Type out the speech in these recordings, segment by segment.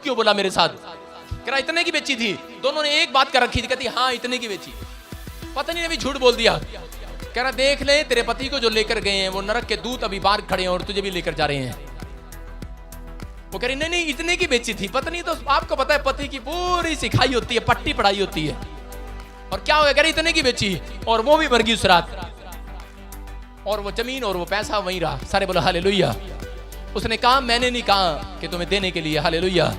क्यों बोला मेरे साथ? कह रहा इतने की बेची थी। दोनों ने एक बात कर रखी थी, कहती हाँ इतने की बेची। पत्नी ने भी झूठ बोल दिया। कह रहा देख ले तेरे पति को जो लेकर गए हैं वो नरक के दूत अभी बाहर खड़े हैं और तुझे भी लेकर जा रहे हैं। वो कह रही नहीं नहीं इतने की बेची थी। पत्नी तो आपको पता है पति की पूरी सिखाई होती है, पट्टी पढ़ाई होती है। और क्या हो गया? कह रही इतने की बेची और वो भी मर गई उस रात। और वो जमीन और वो पैसा वहीं रहा। सारे बोलो हालेलुया। उसने कहा मैंने नहीं कहा कि तुम्हें देने के लिए। हालेलुया।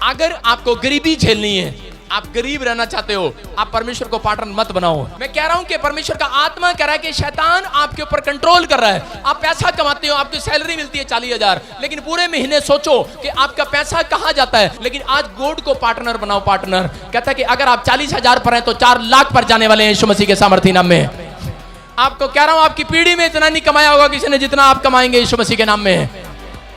अगर आपको गरीबी झेलनी है, आप गरीब रहना चाहते हो, आप परमेश्वर को पार्टनर मत बनाओ। मैं कह रहा हूं कि परमेश्वर का आत्मा कह रहा है कि शैतान आपके ऊपर कंट्रोल कर रहा है। आप पैसा कमाते हो, आपकी सैलरी मिलती है 40,000, लेकिन पूरे महीने सोचो कि आपका पैसा कहां जाता है। लेकिन आज गॉड को पार्टनर बनाओ। पार्टनर कहता है कि अगर आप 40,000 पर हैं तो 4 लाख पर जाने वाले हैं यीशु मसीह के सामर्थ्य नाम में। आपको कह रहा हूं आपकी पीढ़ी में इतना नहीं कमाया होगा किसी ने जितना आप कमाएंगे यीशु मसीह के नाम में।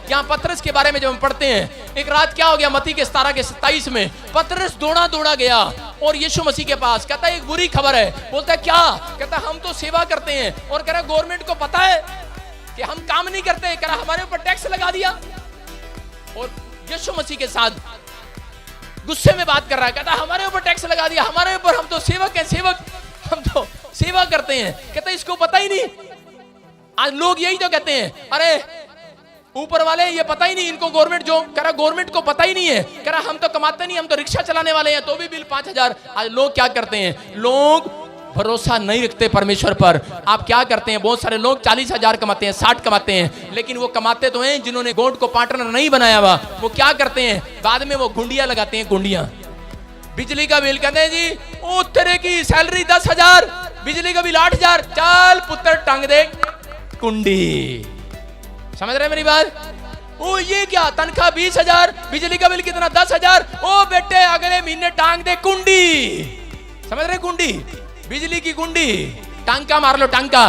यहाँ पतरस के बारे में जब हम पढ़ते हैं, एक रात क्या हो गया मत्ती के 17 के 27 में, पतरस दौड़ा गया और यीशु मसीह के पास। कहता है एक बुरी खबर है। बोलता है क्या? कहता है हम तो सेवा करते हैं और कह रहा गवर्नमेंट को पता है कि हम काम नहीं करते हैं, कह रहा हमारे ऊपर टैक्स लगा दिया। और यीशु मसीह के साथ गुस्से में बात कर रहा है। कहता है हमारे ऊपर टैक्स लगा दिया, हमारे ऊपर, हम तो सेवक हैं, सेवक, हम तो सेवा करते हैं। कहता है इसको पता ही नहीं। आज लोग यही तो कहते हैं, अरे ऊपर वाले ये पता ही नहीं इनको, गवर्नमेंट जो कह रहा गवर्नमेंट को पता ही नहीं है। कह रहा हम तो कमाते नहीं, हम तो रिक्शा चलाने वाले हैं तो भी बिल 5,000। आज लोग क्या करते हैं? लोग भरोसा नहीं रखते परमेश्वर पर। आप क्या करते हैं? बहुत सारे लोग 40,000 कमाते हैं, 60 कमाते हैं, लेकिन वो कमाते तो हैं जिन्होंने गॉड को पार्टनर नहीं बनाया हुआ। वो क्या करते हैं? बाद में वो गुंडियां लगाते हैं। गुंडियां, बिजली का बिल कहते हैं जी ओ तेरे की सैलरी 10,000, बिजली का बिल 8,000, चल पुत्र टांग दे कुंडी। समझ रहे मेरी बात? ओ ये क्या तनख्वाह 20,000, बिजली का बिल कितना 10,000, ओ बेटे अगले महीने टांग दे कुंडी। समझ रहे? कुंडी, बिजली की कुंडी, टांका मार लो टांका।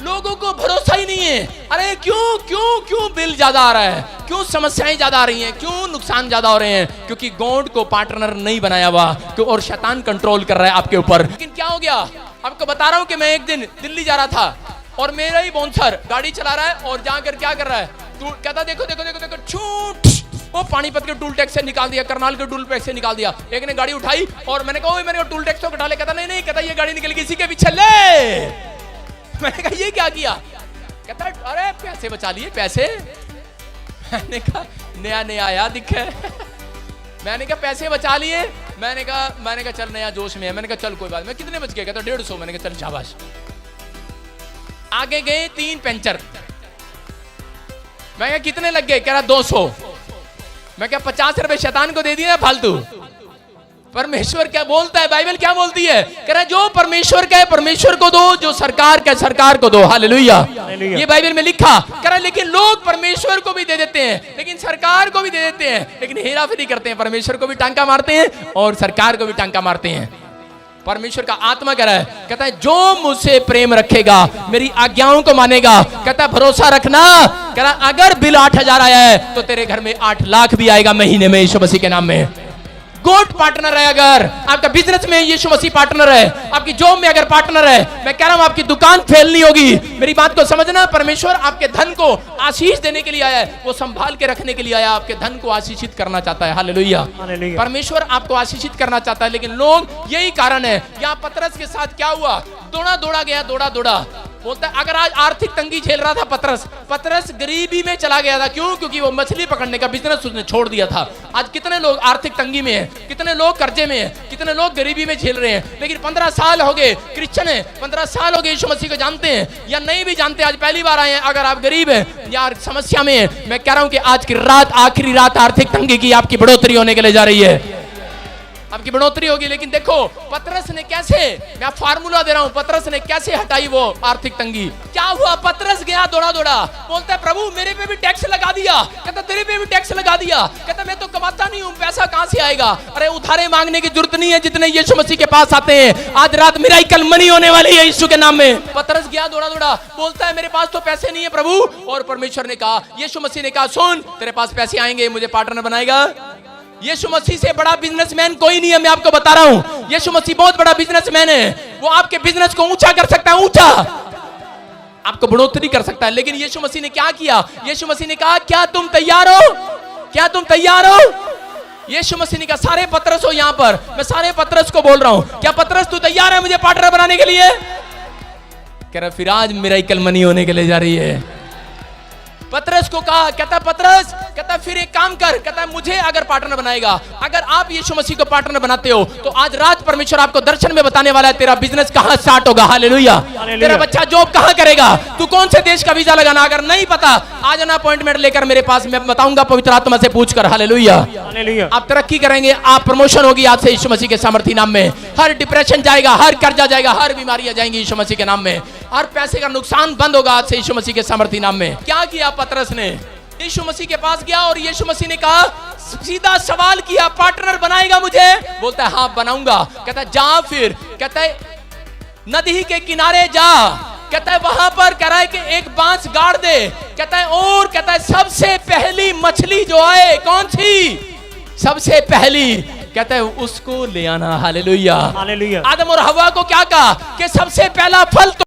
लोगों को भरोसा ही नहीं है। अरे क्यों क्यों क्यों बिल ज्यादा आ रहा है, क्यों समस्याएं ज्यादा आ रही हैं, क्यों नुकसान ज्यादा हो रहे हैं? क्योंकि गॉड को पार्टनर नहीं बनाया हुआ और शैतान कंट्रोल कर रहा है आपके ऊपर। लेकिन क्या हो गया आपको बता रहा हूं कि मैं एक दिन दिल्ली जा रहा था और मेरा ही बाउंसर गाड़ी चला रहा है और जाकर क्या कर रहा है, कहता देखो देखो देखो देखो छूट, वो पानीपत के टूल टैक्स से निकाल दिया, करनाल के टूल टैक्स से निकाल दिया। एक ने गाड़ी उठाई और मैंने कहा मैंने टूल टैक्स तो कटा ले। कहता नहीं नहीं, कहता ये गाड़ी निकल गई इसी के पीछे ले। मैंने कहा ये क्या किया? कहता अरे पैसे बचा लिए पैसे। मैंने कहा नया नया आया दिखे। मैंने कहा पैसे बचा लिए। मैंने कहा चल नया जोश में है। मैंने कहा चल कोई बात। मैं कितने बच गए? कहता 150। मैंने कहा चल शाबाश। आगे गए 3 पंचर। मैं कहा कितने लग गए? कह रहा 200। मैं क्या 50 रुपए शैतान को दे दिए फालतू? परमेश्वर क्या बोलता है? बाइबल क्या बोलती है? कह रहा जो परमेश्वर का है परमेश्वर को दो, जो सरकार का है सरकार को दो। हालेलुया। ये बाइबल में लिखा। कह रहा लेकिन लोग परमेश्वर को भी दे देते हैं, लेकिन सरकार को भी दे देते हैं, लेकिन हेराफेरी करते हैं। परमेश्वर को भी टांका मारते हैं और सरकार को भी टांका मारते हैं। परमेश्वर का आत्मा कह रहा है, कहता है जो मुझसे प्रेम रखेगा, मेरी आज्ञाओं को मानेगा, कहता है भरोसा रखना। कह रहा अगर बिल 8,000 आया है तो तेरे घर में 8 लाख भी आएगा महीने में यीशु मसीह के नाम में। गॉड पार्टनर है। अगर आपका बिजनेस में यीशु मसीह पार्टनर है, आपकी जॉब में अगर पार्टनर है, मैं कह रहा हूं आपकी दुकान फेल नहीं होगी। मेरी बात को समझना। परमेश्वर आपके धन को आशीष देने के लिए आया है, वो संभाल के रखने के लिए आया, आपके धन को आशीषित करना चाहता है। हालेलुया। परमेश्वर आपको आशीषित करना चाहता है, लेकिन लोग यही कारण है। यहाँ पतरस के साथ क्या हुआ? दौड़ा गया, दौड़ा। बोलता है अगर आज आर्थिक तंगी झेल रहा था पतरस गरीबी में चला गया था। क्यों? क्योंकि वो मछली पकड़ने का बिजनेस उसने छोड़ दिया था। आज कितने लोग आर्थिक तंगी में हैं, कितने लोग कर्जे में हैं, कितने लोग गरीबी में झेल रहे हैं। लेकिन 15 साल हो गए क्रिश्चियन है, 15 साल हो गए यीशु मसीह को जानते हैं या नहीं भी जानते, आज पहली बार आए हैं। अगर आप गरीब हैं या समस्या में हैं, मैं कह रहा हूं कि आज की रात आखिरी रात आर्थिक तंगी की आपकी बढ़ोतरी होने के लिए जा रही है। आपकी बढ़ोतरी होगी। लेकिन देखो पतरस ने कैसे, मैं फार्मूला दे रहा हूं, पतरस ने कैसे हटाई वो आर्थिक तंगी। क्या हुआ? पतरस गया दौड़ा। बोलता है प्रभु मेरे पे भी टैक्स लगा दिया। कहता तेरे पे भी टैक्स लगा दिया। कहता मैं तो कमाता नहीं हूं, पैसा कहां से आएगा? अरे उधारे मांगने की जरूरत नहीं है, जितने यीशु मसीह के पास आते हैं। आज रात मिराकल मनी होने वाली है यीशु के नाम में। पतरस गया दौड़ा। बोलता है मेरे पास तो पैसे नहीं है प्रभु। और परमेश्वर ने कहा, यीशु मसीह ने कहा सुन तेरे पास पैसे आएंगे, मुझे पार्टनर बनाएगा। यीशु मसीह से बड़ा बिजनेसमैन कोई नहीं है। मैं आपको बता रहा हूं यीशु मसीह बहुत बड़ा बिजनेसमैन है। वो आपके बिजनेस को ऊंचा कर सकता है, ऊंचा आपको बढ़ोतरी कर सकता है। लेकिन यीशु मसीह ने क्या किया? यीशु मसीह ने कहा क्या तुम तैयार हो? क्या तुम तैयार हो? यीशु मसीह ने कहा सारे पतरस हो यहाँ पर, मैं सारे पतरस को बोल रहा हूँ, क्या पतरस तू तैयार है मुझे पार्टनर बनाने के लिए? कह रहा फिर आज मेरा कलमनी होने के लिए जा रही है। पतरस को कहा, कहता पतरस, कहता फिर एक काम कर, कहता मुझे अगर पार्टनर बनाएगा, अगर आप यीशु मसीह को पार्टनर बनाते हो तो आज रात परमेश्वर आपको दर्शन में बताने वाला है तेरा बिजनेस कहां स्टार्ट होगा। हालेलुया। तेरा बच्चा जॉब कहां करेगा, तू कौन से देश का वीजा लगाना, अगर नहीं पता आज ना अपॉइंटमेंट लेकर मेरे पास, मैं बताऊंगा पवित्र आत्मा से पूछकर। हालेलुया। आप तरक्की करेंगे, आप प्रमोशन होगी आज से यीशु मसीह के सामर्थी नाम में। हर डिप्रेशन जाएगा, हर कर्जा जाएगा, हर बीमारियां जाएंगी यीशु मसीह के नाम में। हर पैसे का नुकसान बंद होगा आज से यीशु मसीह के सामर्थी नाम में। क्या किया पतरस ने? यीशु मसीह के पास गया और यीशु मसीह ने कहा, सीधा सवाल किया, पार्टनर बनाएगा मुझे? बोलता है हाँ बनाऊंगा। कहता है जा फिर, कहता है नदी के किनारे जा, कहता है वहां पर कह रहा है कि एक बांस गाड़ दे, कहता है और कहता है सबसे पहली मछली जो आए, कौन सी सबसे पहली, कहता है उसको ले आना। हालेलुया। हालेलुया। आदम और हवा को क्या कहा कि सबसे पहला फल